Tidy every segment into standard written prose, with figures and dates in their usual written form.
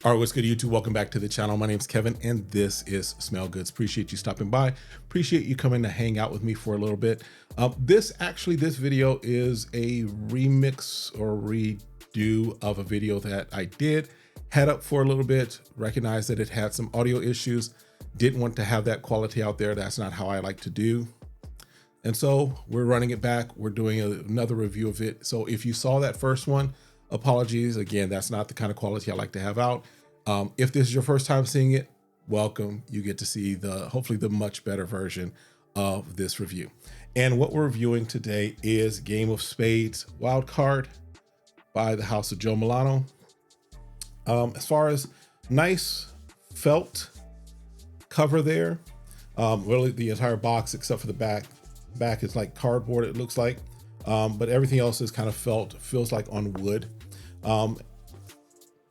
All right, what's good, YouTube? Welcome back to the channel. My name is Kevin, and this is Smell Goods. Appreciate you stopping by. Appreciate you coming to hang out with me for a little bit. This video is a remix or redo of a video that I had up for a little bit. Recognized that it had some audio issues. Didn't want to have that quality out there. That's not how I like to do. And so we're running it back. We're doing another review of it. So if you saw that first one, apologies. Again, that's not the kind of quality I like to have out. If this is your first time seeing it, welcome. You get to see hopefully the much better version of this review. And what we're reviewing today is Game of Spades Wildcard by the House of Joe Milano. As far as nice felt cover there, really the entire box except for the back. Back is like cardboard, it looks like, but everything else is kind of feels like on wood.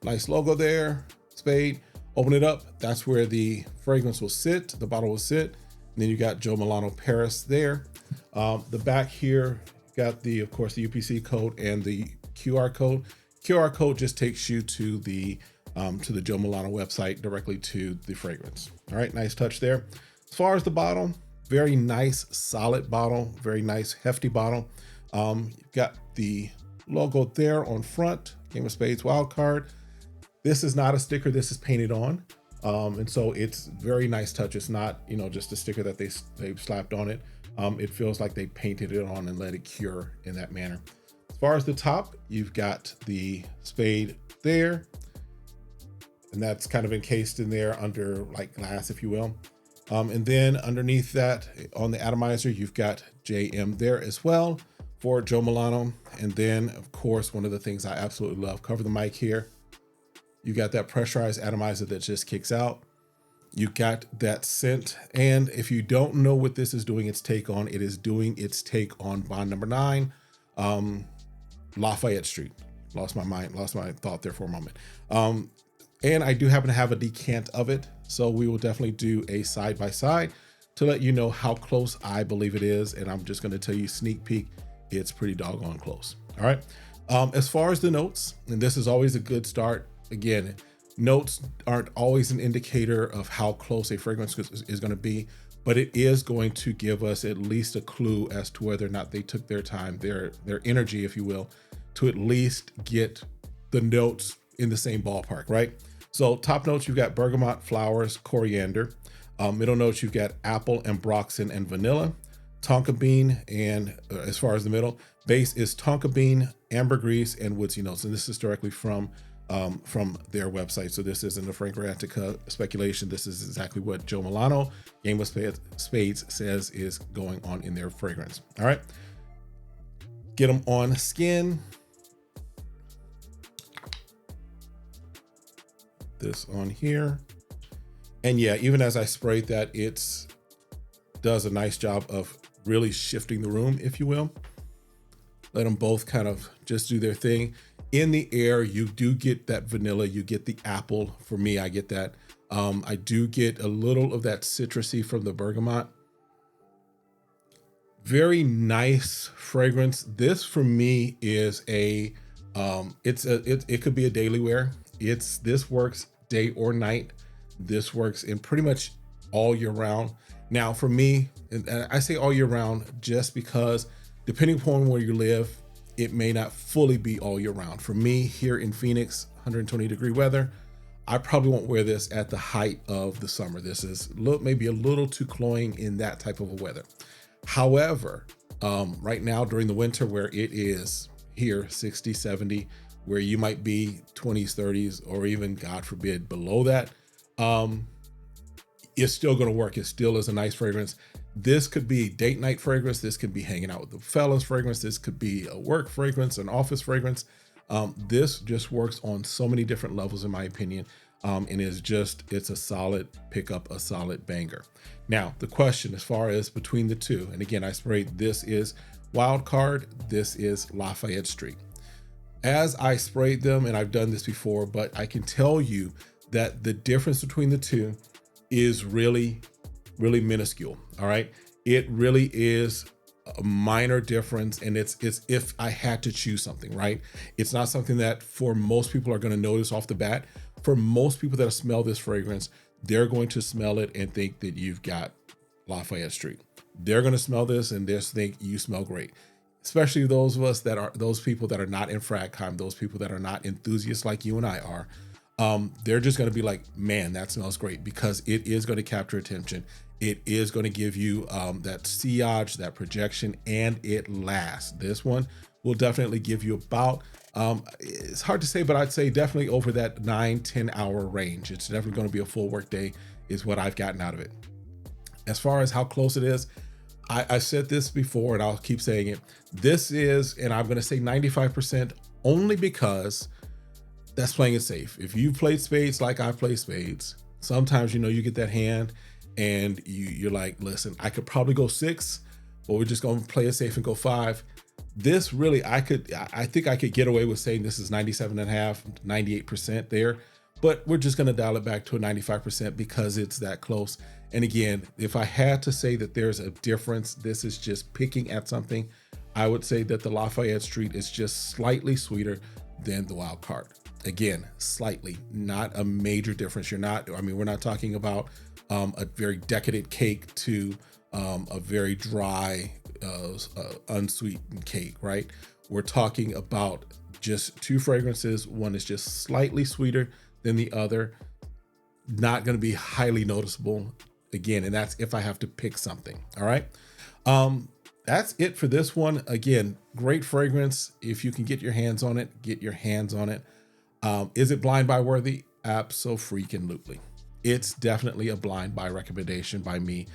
Nice logo there, Spade. Open it up, that's where the fragrance will sit, the bottle will sit. And then you got Joe Milano Paris there. The back here got of course the UPC code and the QR code. QR code just takes you to the Joe Milano website directly to the fragrance. All right, nice touch there. As far as the bottle, very nice, solid bottle, very nice, hefty bottle. You've got the logo there on front, Game of Spades Wildcard. This is not a sticker, this is painted on. And so it's very nice touch. It's not, just a sticker that they've slapped on it. It feels like they painted it on and let it cure in that manner. As far as the top, you've got the spade there. And that's kind of encased in there under like glass, if you will. And then underneath that, on the atomizer, you've got JM there as well for Joe Milano. And then, of course, one of the things I absolutely love, cover the mic here. You got that pressurized atomizer that just kicks out. You got that scent. And if you don't know what this is doing its take on, it is doing its take on Bond number 9, Lafayette Street. Lost my thought there for a moment. And I do happen to have a decant of it. So we will definitely do a side-by-side to let you know how close I believe it is. And I'm just going to tell you sneak peek, it's pretty doggone close. All right. As far as the notes, and this is always a good start. Again, notes aren't always an indicator of how close a fragrance is going to be, but it is going to give us at least a clue as to whether or not they took their time, their energy, if you will, to at least get the notes in the same ballpark, right? So top notes, you've got bergamot, flowers, coriander. Middle notes, you've got apple, ambroxan, and vanilla. Tonka bean, and as far as the middle, base is tonka bean, ambergris, and woodsy notes. And this is directly from their website. So this isn't a Frank Rantica speculation. This is exactly what Joe Milano, Game of Spades says is going on in their fragrance. All right. Get them on skin. This on here. And yeah, even as I sprayed that, it does a nice job of really shifting the room, if you will. Let them both kind of just do their thing. In the air, you do get that vanilla, you get the apple. For me, I get that. I do get a little of that citrusy from the bergamot. Very nice fragrance. This for me is it could be a daily wear. This works day or night. This works in pretty much all year round. Now for me, and I say all year round just because depending upon where you live, it may not fully be all year round. For me here in Phoenix, 120-degree weather, I probably won't wear this at the height of the summer. This is maybe a little too cloying in that type of a weather. However, right now during the winter where it is here 60, 70, where you might be 20s, 30s, or even, God forbid, below that, it's still going to work. It still is a nice fragrance. This could be date night fragrance. This could be hanging out with the fellas fragrance. This could be a work fragrance, an office fragrance. This just works on so many different levels, in my opinion. And it's a solid pickup, a solid banger. Now, the question as far as between the two, and again, I sprayed, this is Wildcard, this is Lafayette Street. As I sprayed them, and I've done this before, but I can tell you that the difference between the two is really, really minuscule. All right. It really is a minor difference. And it's if I had to choose something, right? It's not something that for most people are going to notice off the bat. for most people that smell this fragrance, they're going to smell it and think that you've got Lafayette Street. They're going to smell this and just think you smell great. Especially those of us that are those people that are not in Fragheim, those people that are not enthusiasts like you and I are. They're just going to be like, man, that smells great, because it is going to capture attention. It is going to give you that sillage, that projection, and it lasts. This one will definitely give you about, it's hard to say, but I'd say definitely over that 9-10 hour range. It's definitely going to be a full work day is what I've gotten out of it. As far as how close it is, I said this before and I'll keep saying it. This is, and I'm going to say 95% only because that's playing it safe. If you've played spades like I play spades, sometimes, you know, you get that hand and you're like, listen, I could probably go 6, but we're just going to play it safe and go 5. This really, I think I could get away with saying this is 97.5, 98% there, but we're just going to dial it back to a 95% because it's that close. And again, if I had to say that there's a difference, this is just picking at something, I would say that the Lafayette Street is just slightly sweeter than the Wildcard. Again, slightly, not a major difference. We're not talking about a very decadent cake to a very dry, unsweetened cake, right? We're talking about just 2 fragrances. One is just slightly sweeter than the other, not going to be highly noticeable. Again, and that's if I have to pick something. All right. That's it for this one. Again, great fragrance. If you can get your hands on it, get your hands on it. Is it blind buy worthy? Abso-freaking-lutely. It's definitely a blind buy recommendation by me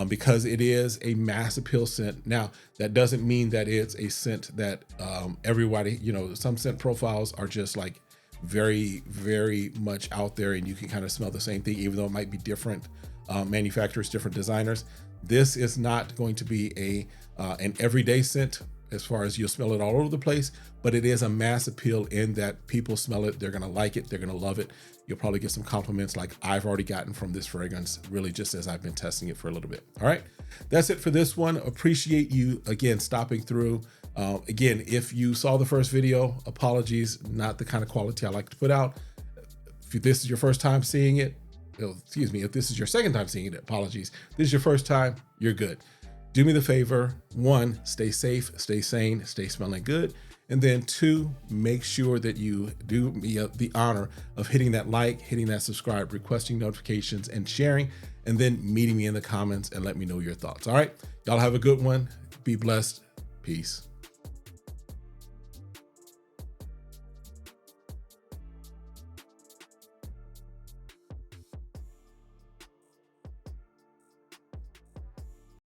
because it is a mass appeal scent. Now, that doesn't mean that it's a scent that everybody, you know, some scent profiles are just like very, very much out there and you can kind of smell the same thing, even though it might be different manufacturers, different designers. This is not going to be an everyday scent as far as you'll smell it all over the place, but it is a mass appeal in that people smell it, they're gonna like it, they're gonna love it. You'll probably get some compliments like I've already gotten from this fragrance, really just as I've been testing it for a little bit. All right, that's it for this one. Appreciate you, again, stopping through. Again, if you saw the first video, apologies, not the kind of quality I like to put out. If this is your first time seeing it, excuse me, if this is your second time seeing it, apologies. If this is your first time, you're good. Do me the favor, 1, stay safe, stay sane, stay smelling good. And then 2, make sure that you do me the honor of hitting that like, hitting that subscribe, requesting notifications and sharing, and then meeting me in the comments and let me know your thoughts. All right, y'all have a good one. Be blessed. Peace.